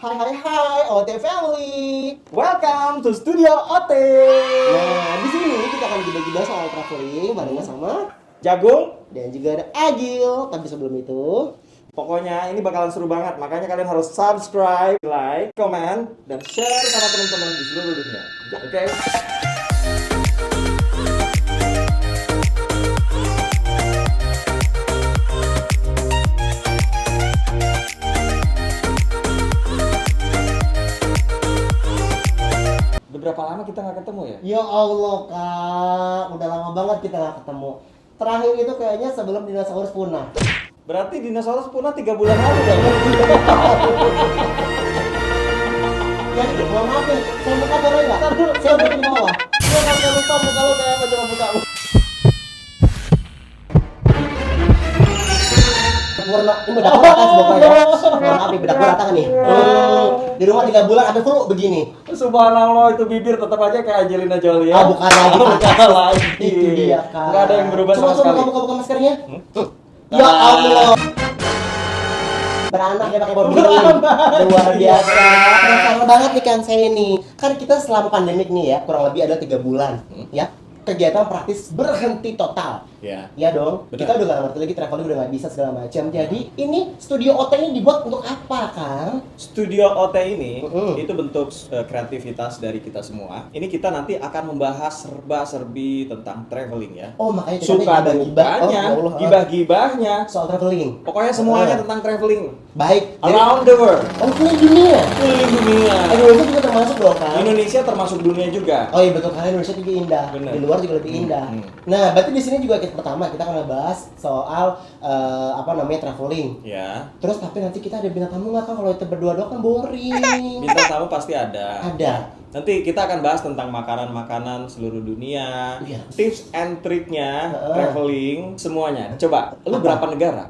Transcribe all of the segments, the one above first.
Hai hai hai OT Family. Welcome to Studio OT. Nah, di sini kita akan gibah-gibah soal traveling barengan sama Jagung. dan juga ada Agil. Tapi sebelum itu, Pokoknya ini bakalan seru banget. Makanya kalian harus subscribe, like, comment, dan share sama teman-teman di seluruh dunia. Oke? Udah berapa lama kita nggak ketemu ya? ya Allah Kak, udah lama banget kita nggak ketemu. Terakhir itu kayaknya sebelum dinosaurus punah. Berarti dinosaurus punah 3 bulan lalu dong. Jadi, mohon maaf nih, saya buka boleh nggak? Saya buka di bawah. Iya, kalau lupa muka lu kayak apa, coba buka lu. Sempurna, ini bedak rata semoga ya. Mohon maaf nih, bedak rata nih. Di rumah 3 bulan ada flu begini. Subhanallah, itu bibir tetap aja kayak Angelina Jolie ya. Ah, bukan lagi, Kak. Bukan lagi. Itu dia Kak. Nggak ada yang berubah sama sekali. Coba buka maskernya. Tuh. Ya Allah. Beranak ya pakai mobil. Luar biasa. Penasaran banget nih kan saya nih. Kan kita selama pandemik nih ya, kurang lebih ada 3 bulan. Ya, kegiatan praktis berhenti total. Ya. Ya dong, Benar. kita udah gak ngerti lagi, traveling udah gak bisa segala macam. Jadi ini studio OT ini dibuat untuk apa, Kang? Studio OT ini Mm-mm. itu bentuk kreativitas dari kita semua. Ini kita nanti akan membahas serba-serbi tentang traveling ya. Oh, makanya kita Suka dan gibah-gibah. dukanya, Oh, ya Allah. gibah-gibahnya. Soal traveling. Pokoknya semuanya tentang traveling. Baik. Around the world. Oh, ini dunia. Keliling dunia. Indonesia juga termasuk loh, Kang. Indonesia termasuk dunia juga. Oh iya betul, karena Indonesia juga indah. Bener. Di luar juga lebih indah. Nah, berarti di sini juga pertama kita akan ngebahas soal apa namanya traveling. Ya. Terus tapi nanti kita ada bintang tamu nggak kan? Kalau kita berdua doang kan boring. Bintang tamu pasti ada. Ada. Nanti kita akan bahas tentang makanan-makanan seluruh dunia, Iya. tips and triknya, Heeh. traveling, semuanya. Coba, lu Apa? berapa negara?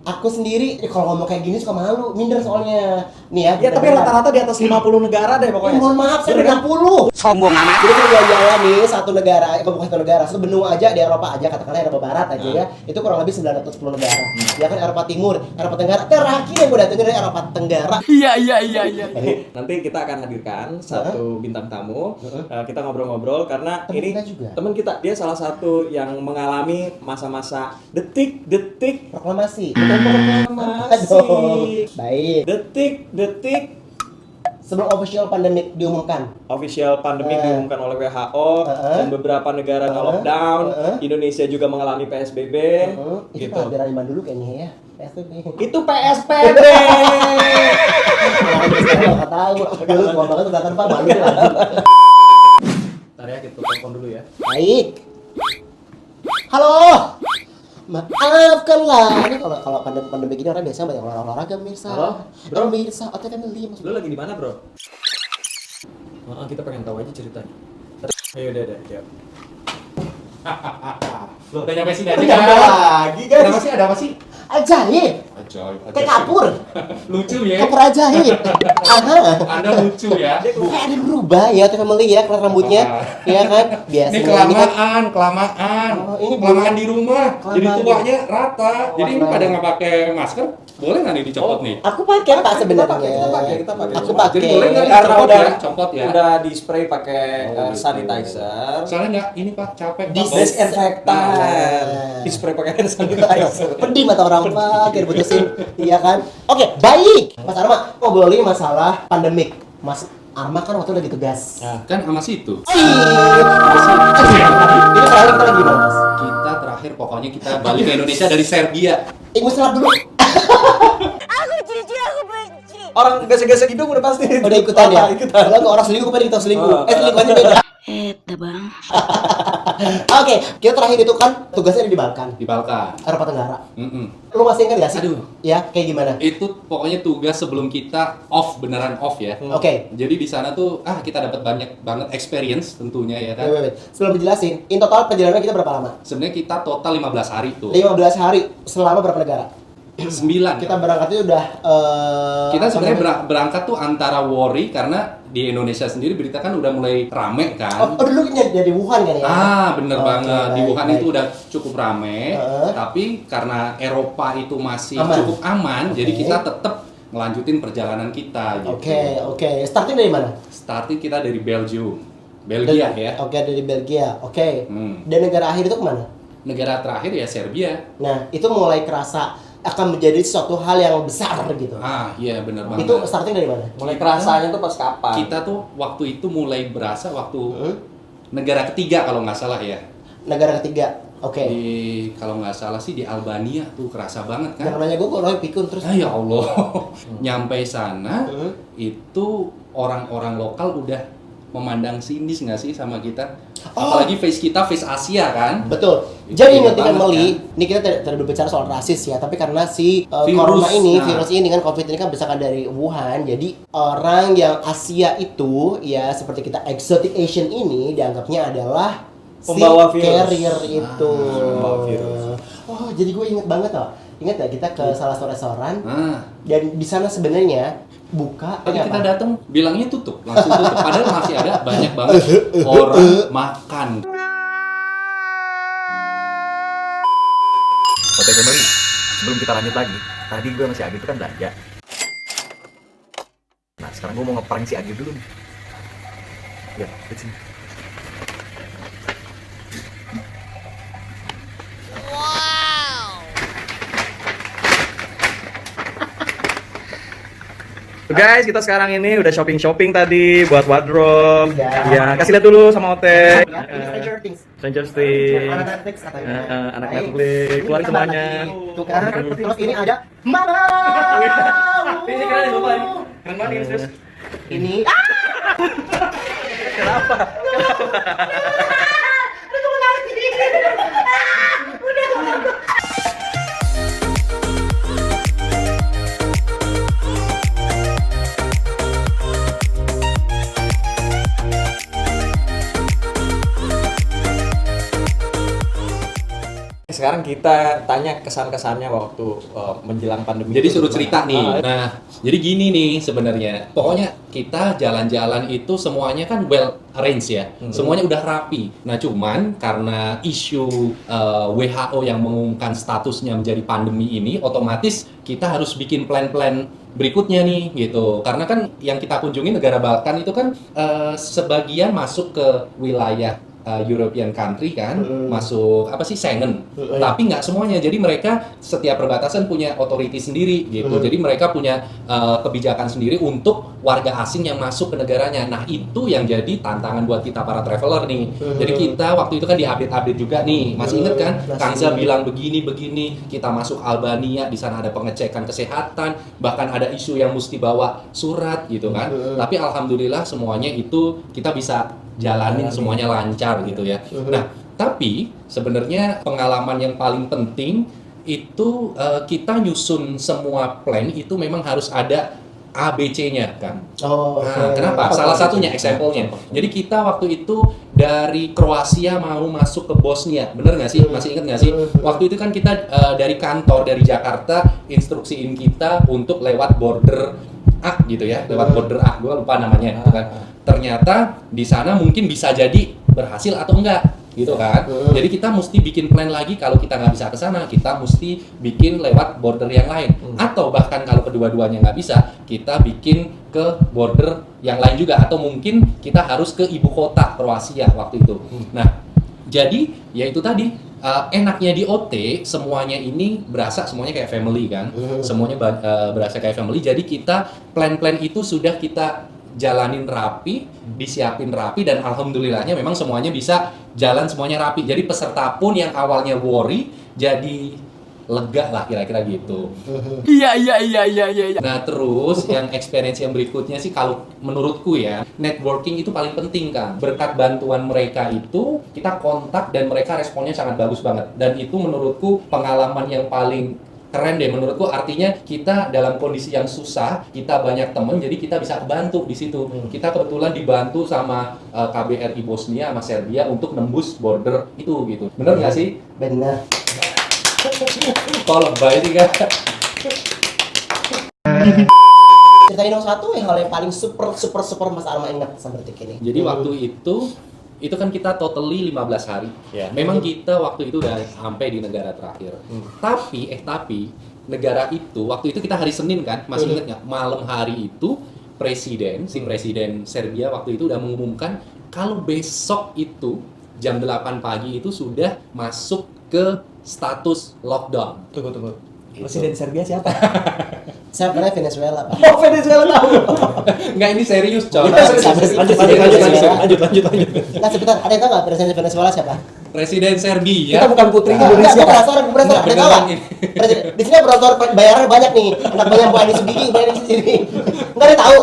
Aku sendiri kalau ngomong kayak gini suka malu, minder soalnya. Nih ya. Ya, tapi bener-bener. rata-rata di atas 50 negara deh Eh, pokoknya. mohon maaf, saya Bener kan? 60. Sombong amat. Jadi kalau jalan-jalan nih satu negara, bukan satu negara, satu benua aja di Eropa aja, katakanlah Eropa Barat aja ya. Itu kurang lebih 910 negara. Ya kan Eropa Timur, Eropa Tenggara. Terakhir yang gue datengin dari Eropa Tenggara. Nanti kita akan hadirkan satu bintang tamu. Kita ngobrol-ngobrol karena Temen ini kita juga. teman kita. Dia salah satu yang mengalami masa-masa detik-detik Proklamasi. proklamasi. Baik. Detik-detik Sebelum official pandemik diumumkan. official pandemi diumumkan oleh WHO dan beberapa negara nge-lockdown. Indonesia juga mengalami PSBB. Itu Gitu. pelajaran zaman dulu kayaknya ya. PSBB. Itu PSBB. Nggak tahu. Dulu tua banget udah kan Pak malu lagi. Ntar ya, kita telepon dulu ya. Baik. Halo. Maafkanlah. Ini kalau pandemi gini orang biasanya banyak olahraga pemirsa. Halo, bro. Pemirsa, OT Family maksudnya. Lu lagi di mana, Bro? Kita pengen tahu aja ceritanya. Ayo udah, ya. Loh, udah nyampe sini aja Udah nyampe lagi, guys. Ada apa sih? Ada apa sih? Ajaib. Ajaib. Kayak kapur. Lucu ya. Kapur ajaib. Aha. Anda lucu ya. Kayak ada yang berubah ya OT Family ya, kelas rambutnya. Iya kan? Biasanya Ini kan kelamaan. Oh, ini Kelamaan di rumah. Kelamaan. Jadi tuanya rata. Oh, Jadi ini kelamaan. pada nggak pakai masker, boleh nggak nih dicopot nih? aku pakai Pak sebenarnya. Kita pakai. Aku Jadi pakai. boleh nggak Karena dicopot udah ya? Copot ya. Udah di spray pakai Oh, gitu. sanitizer. Soalnya nggak, ini Pak capek. Pak. Disinfektan. Nah. Di spray pakai hand sanitizer. Pedih mata orang Pak, kayak diputusin. Iya kan? Oke, baik. Mas Arma, ngobrolin masalah pandemik. Mas Arma kan waktu lagi tugas. Kan sama situ. Ini terakhir kita lagi gimana, Mas? Kita terakhir pokoknya kita balik ke Indonesia dari Serbia. Gue selap dulu. Orang gesek-gesek hidung udah pasti. Udah ikutan ya? Ikutan. Kalau nggak orang selingkuh, pada kita selingkuh. Oh. Selingkuhannya beda. Bang. Oke, kita terakhir itu kan tugasnya ada di Balkan, Di Balkan. Eropa Tenggara. Mm-mm. Lu masih ingat gak sih? Aduh. Ya, kayak gimana? Itu pokoknya tugas sebelum kita off, beneran off ya. Oke. Jadi di sana tuh kita dapat banyak banget experience tentunya ya kan. Wait. Sebelum dijelasin, in total perjalanan kita berapa lama? Sebenarnya kita total 15 hari tuh. 15 hari selama berapa negara? 9. Kita berangkatnya udah Kita sebenarnya apa namanya? berangkat tuh antara worry karena di Indonesia sendiri berita kan udah mulai rame kan. Oh, dulu dari Wuhan kan ya? Bener Oke, banget. Di baik, Wuhan baik. itu udah cukup rame. Tapi karena Eropa itu masih Aman. cukup aman, Oke. jadi kita tetap ngelanjutin perjalanan kita gitu. Oke. Starting dari mana? Starting kita dari Belgium. Belgia ya. Oke, dari Belgia. Oke. Hmm. Dan negara akhir itu kemana? Negara terakhir ya Serbia. Nah, itu mulai kerasa akan menjadi suatu hal yang besar gitu. Iya benar banget. Itu starting dari mana? Mulai kerasanya tuh pas kapan? Kita tuh waktu itu mulai berasa waktu negara ketiga kalau nggak salah ya. Negara ketiga. Oke. Kalau nggak salah sih di Albania tuh kerasa banget kan. Jangan nanya gue kok Roy pikun terus. Ya Allah. Nyampe sana itu orang-orang lokal udah memandang sinis nggak sih sama kita? Apalagi face kita face Asia kan? Betul. Itu Jadi beda ngerti banget, Family, kan? ini kita tidak berbicara soal rasis ya, tapi karena si Virus, corona ini, nah. virus ini kan COVID ini kan berasal dari Wuhan. Jadi orang yang Asia itu ya seperti kita exotic Asian ini dianggapnya adalah Pembawa si virus. carrier itu. Pembawa virus. Oh, jadi gue inget banget loh. Ingat ya kita ke salah satu restoran dan di sana sebenarnya buka Tadi kita apa? datang bilangnya tutup, langsung tutup. Padahal masih ada banyak banget orang makan. Oke Family, sebelum kita lanjut lagi, tadi gue sama si Agi itu kan belanja. Nah sekarang gue mau ngeprank si Agi dulu nih. Ya, lihat sini. Guys, kita sekarang ini udah shopping tadi buat wardrobe. Ya, kasih lihat dulu sama Ote. Stranger Things. Stranger Things. Anak Netflix katanya. Anak Netflix, keluarin semuanya. Tuh kan, terus ini ada Mama. Ini keren Bapak. Keren banget ini, serius. Ini Sekarang kita tanya kesan-kesannya waktu menjelang pandemi. Jadi itu suruh gimana? cerita nih. Nah, jadi gini nih sebenarnya. Pokoknya kita jalan-jalan itu semuanya kan well arranged ya. Semuanya udah rapi. Nah, cuman karena isu WHO yang mengumumkan statusnya menjadi pandemi ini, otomatis kita harus bikin plan-plan berikutnya nih gitu. Karena kan yang kita kunjungi negara Balkan itu kan sebagian masuk ke wilayah European country kan, masuk apa sih Schengen, tapi nggak semuanya. Jadi mereka setiap perbatasan punya otoriti sendiri gitu. Jadi mereka punya kebijakan sendiri untuk warga asing yang masuk ke negaranya. Nah itu yang jadi tantangan buat kita para traveler nih. Jadi kita waktu itu kan diupdate-update juga nih. Masih inget kan? Kanza bilang begini, kita masuk Albania, di sana ada pengecekan kesehatan, bahkan ada isu yang mesti bawa surat gitu kan. Tapi alhamdulillah semuanya itu kita bisa jalanin semuanya lancar gitu ya. Nah, tapi sebenarnya pengalaman yang paling penting itu kita nyusun semua plan itu memang harus ada ABC-nya kan. Nah, kenapa? Salah satunya example-nya. Jadi kita waktu itu dari Kroasia mau masuk ke Bosnia, bener nggak sih? Masih ingat nggak sih? Waktu itu kan kita dari kantor dari Jakarta instruksiin kita untuk lewat border A gitu ya, lewat border A, gue lupa namanya. Gitu kan. Ternyata di sana mungkin bisa jadi berhasil atau enggak gitu kan. Jadi kita mesti bikin plan lagi, kalau kita nggak bisa ke sana kita mesti bikin lewat border yang lain, atau bahkan kalau kedua-duanya nggak bisa kita bikin ke border yang lain juga, atau mungkin kita harus ke ibu kota Kroasia waktu itu. Nah jadi ya itu tadi enaknya di OT semuanya ini berasa semuanya kayak family kan, semuanya berasa kayak family. Jadi kita plan-plan itu sudah kita jalanin rapi, disiapin rapi, dan alhamdulillahnya memang semuanya bisa jalan semuanya rapi. Jadi peserta pun yang awalnya worry jadi lega lah kira-kira gitu. Iya. Nah terus yang experience yang berikutnya sih kalau menurutku ya, networking itu paling penting kan. Berkat bantuan mereka itu kita kontak dan mereka responnya sangat bagus banget. Dan itu menurutku pengalaman yang paling keren deh menurutku, artinya kita dalam kondisi yang susah, kita banyak temen, jadi kita bisa kebantu di situ. Kita kebetulan dibantu sama KBRI Bosnia sama Serbia untuk nembus border itu gitu. Bener nggak sih? benar. Tolong baik sih kan. Ceritain dong satu hal yang paling super Mas Arma ingat sampai detik ini. Jadi waktu itu kan kita totally 15 hari. Ya. Memang kita waktu itu udah sampai di negara terakhir. Tapi negara itu, waktu itu kita hari Senin kan, masih ingat nggak? Malam hari itu presiden Serbia waktu itu udah mengumumkan kalau besok itu jam 8 pagi itu sudah masuk ke status lockdown. Tunggu. Presiden Serbia siapa? Saya pernah Venezuela, Pak. Oh, Venezuela tahu. Enggak, ini serius, coy. Lanjut. Nah, sebentar, ada yang tahu nggak presiden Venezuela siapa? Presiden Serbia. Kita bukan putri Enggak, Indonesia. gue penasaran. Ada yang tahu nggak? Di sini penonton bayarannya banyak nih. Anak banyak Bu Andi Sugigi, banyak di sini. Nggak ada yang tahu.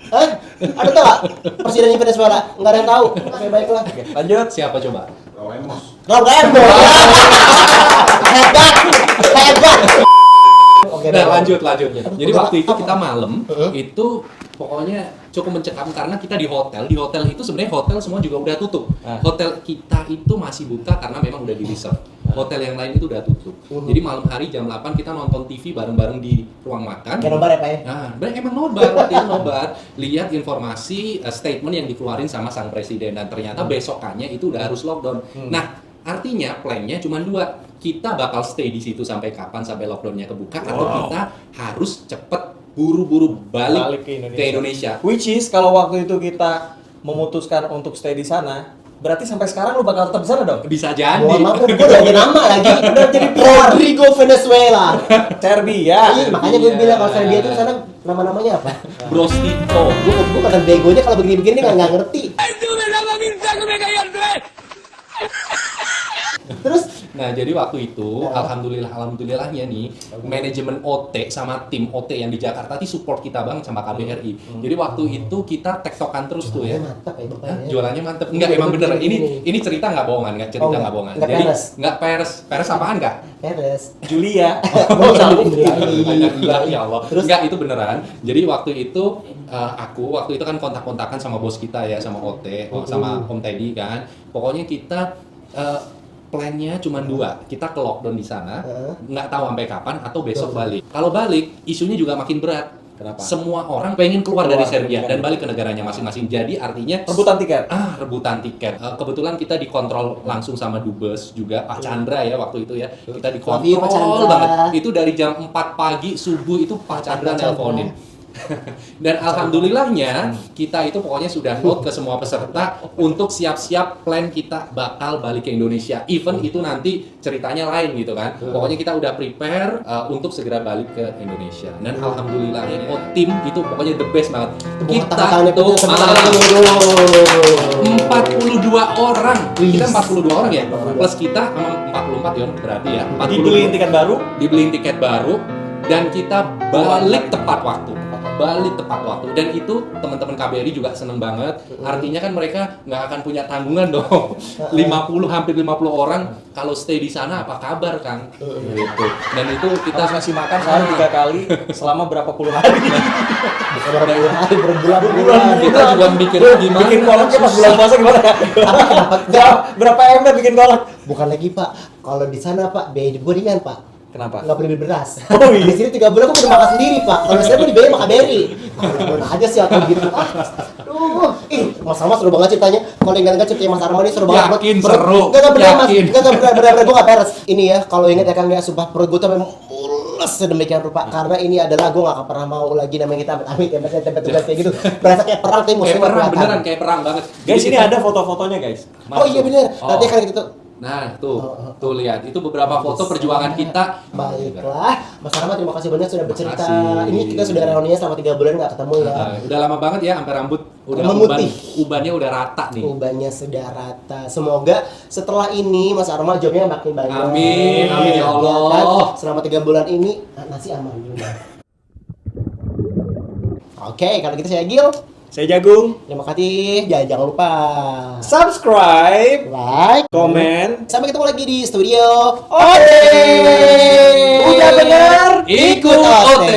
Hah? Ada tahu nggak? Presiden Venezuela? Nggak ada yang tahu. Oke, baiklah. Lanjut. Siapa coba? Raul Remo. Hebat. Oke, Nah, baik. lanjut. Jadi waktu itu kita malam itu pokoknya cukup mencekam karena kita di hotel. Di hotel itu sebenarnya hotel semua juga udah tutup. Hotel kita itu masih buka karena memang udah di reserve. Hotel yang lain itu udah tutup. Jadi malam hari jam 8 kita nonton TV bareng-bareng di ruang makan. Kayak nobar ya, Pak ya? Nah, emang nobar, waktu itu nobar. Lihat informasi statement yang dikeluarin sama sang presiden dan ternyata besokannya itu udah harus lockdown. Nah, artinya plannya cuma 2. Kita bakal stay di situ sampai kapan, sampai lockdownnya kebuka, atau kita harus cepet buru-buru balik ke Indonesia. Which is kalau waktu itu kita memutuskan untuk stay di sana, berarti sampai sekarang lu bakal tetap di sana dong? Bisa jadi. Mohon maaf, gue udah nama lagi. Udah jadi Rodrigo Venezuela. Serbia. Iya, makanya gue bilang kalau Serbia itu sana nama-namanya apa? Brostito. Gue kata begonya kalau begini-begini nggak ngerti. Terus, Nah, jadi waktu itu alhamdulillahnya nih manajemen OT sama tim OT yang di Jakarta itu support kita banget sama KBRI. Jadi waktu itu kita tektokan terus tuh ya. mantap ya Bapak Hah, ya. jualannya mantep. Enggak, emang bener. Ini cerita nggak bohongan, nggak cerita Oh, nggak bohongan. nggak Jadi peres. nggak peres. Peres apaan nggak? Peres. Julia. Ya Allah. Enggak, itu beneran. Jadi waktu itu waktu itu kan kontak-kontakan sama bos kita ya, sama OT, sama Om Teddy kan. Pokoknya kita plannya cuma 2, kita ke lockdown di sana, nggak tahu sampai kapan atau besok balik. Kalau balik, isunya juga makin berat. Kenapa? Semua orang pengen keluar dari Serbia dan balik ke negaranya masing-masing. Jadi artinya Rebutan tiket. rebutan tiket. Kebetulan kita dikontrol langsung sama Dubes juga, Pak Chandra ya waktu itu ya. Kita Love you, Pak dikontrol Chandra. banget. Itu dari jam 4 pagi subuh itu Pak Chandra nelponin. Dan alhamdulillahnya kita itu pokoknya sudah note ke semua peserta untuk siap-siap plan kita bakal balik ke Indonesia. Even itu nanti ceritanya lain gitu kan. Pokoknya kita udah prepare untuk segera balik ke Indonesia. Dan alhamdulillahnya tim itu pokoknya the best banget. Kita tuh 42 orang. Kita 42 orang ya. Plus kita sama 44 ya berarti ya. 42. Dibeliin tiket baru. Dibeliin tiket baru dan kita balik tepat waktu. Dan itu teman-teman KBRI juga seneng banget. Artinya kan mereka nggak akan punya tanggungan dong. Hampir 50 orang kalau stay di sana apa kabar Kang? Gitu. Dan itu kita Kita ngasih makan sehari 3 kali selama berapa puluh hari. Bukan berbulan-bulan. kita juga mikir gimana. Bikin kolaknya pas bulan puasa gimana? Berapa ember bikin kolak? Bukan lagi Pak, kalau di sana Pak, biaya gue ringan Pak. Kenapa? Nggak beli beras. Oh, iya. Di sini 3 bulan aku udah makan sendiri Pak. Kalau saya mau dibayar makan beri. Mana aja sih atau gitu. Aduh, Mas Arman seru banget ceritanya. Kalau ingat-ingat ceritanya Mas Arman ini seru banget. Yakin seru. Enggak benar Mas. Yakin. Enggak benar gue nggak peres. Ini ya, kalau ingat ya Kang ya, sumpah perut gue tuh memang mules sedemikian rupa. Karena ini adalah gue nggak akan pernah mau lagi namanya kita amit tempat tugas kayak gitu. Berasa kayak perang tapi Kayak musuhnya perang kelihatan. beneran, kayak perang banget. Guys, Jadi ini kita- ada foto-fotonya guys. Oh iya bener. Nanti kan gitu tuh. Nah, tuh lihat itu beberapa foto perjuangan kita. Baiklah, Mas Arman terima kasih banyak sudah bercerita. Makasih. Ini kita sudah reuninya selama 3 bulan nggak ketemu ya. Udah lama banget ya sampai rambut udah Memutih. ubannya udah rata nih. Ubannya sudah rata. Semoga setelah ini Mas Arman jobnya makin banyak. Amin, amin ya Allah. kan? Selama 3 bulan ini nasi aman dulu. Oke, kalau gitu saya Gil. Saya Jagung. Terima kasih. Jangan lupa Subscribe, like, komen. sampai ketemu lagi di studio. Oke. Udah bener? Ikut OT.